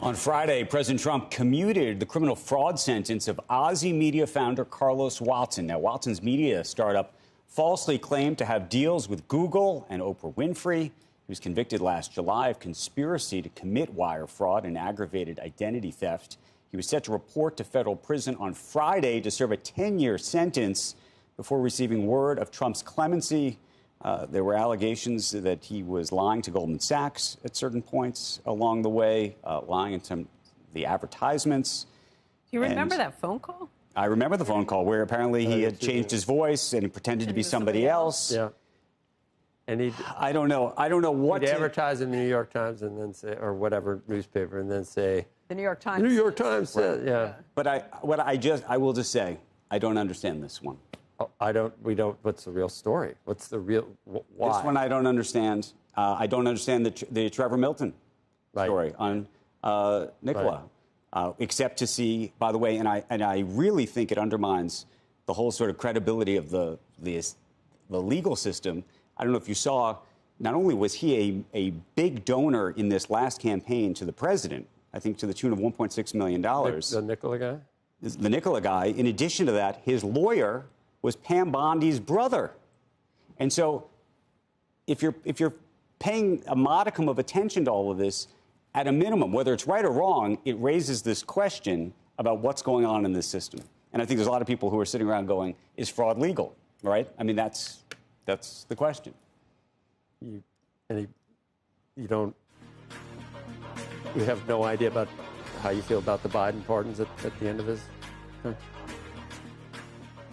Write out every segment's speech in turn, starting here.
On Friday, President Trump commuted the criminal fraud sentence of Ozy Media founder Carlos Watson. Now, Watson's media startup falsely claimed to have deals with Google and Oprah Winfrey. He was convicted last July of conspiracy to commit wire fraud and aggravated identity theft. He was set to report to federal prison on Friday to serve a 10-year sentence before receiving word of Trump's clemency. There were allegations that he was lying to Goldman Sachs at certain points along the way, lying in some of the advertisements. Do you remember that phone call? I remember the phone call where apparently he had changed his voice and he pretended to be somebody else. Yeah. And I don't know what he'd advertise in the New York Times and then say, or whatever newspaper, and then say, the New York Times. The New York Times said, yeah. But I will just say, I don't understand this one. Oh, we don't. What's the real story? What's the real, why? This one I don't understand. I don't understand the Trevor Milton story on Nicola, except to see, by the way, and I really think it undermines the whole sort of credibility of the legal system. I don't know if you saw, not only was he a big donor in this last campaign to the president, I think to the tune of $1.6 million. The Nicola guy? The Nicola guy. In addition to that, his lawyer was Pam Bondi's brother. And so if you're paying a modicum of attention to all of this, at a minimum, whether it's right or wrong, it raises this question about what's going on in this system. And I think there's a lot of people who are sitting around going, is fraud legal, right? I mean, that's the question. You have no idea about how you feel about the Biden pardons at the end of his term?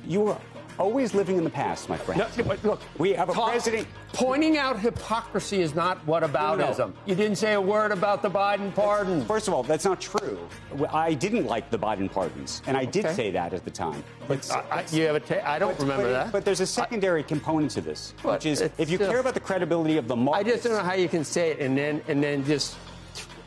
You are always living in the past, my friend. No, but look, we have a president. Pointing out hypocrisy is not whataboutism. No. You didn't say a word about the Biden pardon. First of all, that's not true. I didn't like the Biden pardons, and I did say that at the time. But I don't remember that. But there's a secondary component to this, which is if you care about the credibility of the market. I just don't know how you can say it and then just.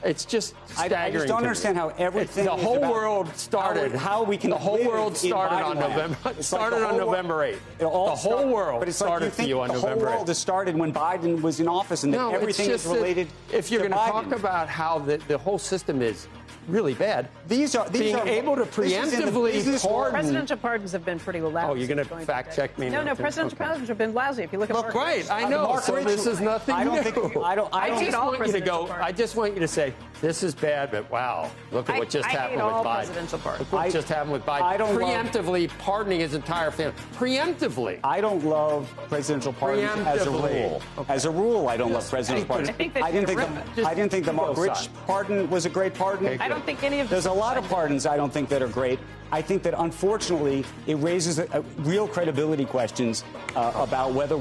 It's just staggering. I just don't understand how everything. The whole world started. How we can. The whole world started on November. Started on November 8th. The whole world started for you on November 8th. The whole world has started when Biden was in office, and that everything is related. If you're going to talk about how the whole system is really bad, being able to preemptively pardon. Presidential pardons have been pretty lousy. Oh, you're going to fact check me? No, presidential pardons have been lousy. If you look at Mark right, I know. So this is nothing new. I just want you to say this is bad, but wow, look at what just happened with Biden. Look what just happened with Biden. Preemptively pardoning his entire family. Preemptively. I don't love presidential pardons as a rule. As a rule, I don't love presidential pardons. I didn't think the Mark Rich pardon was a great pardon. I don't think any of There's a lot of pardons I don't think that are great. I think that, unfortunately, it raises real credibility questions about whether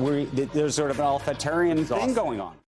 there's sort of an authoritarian thing going on.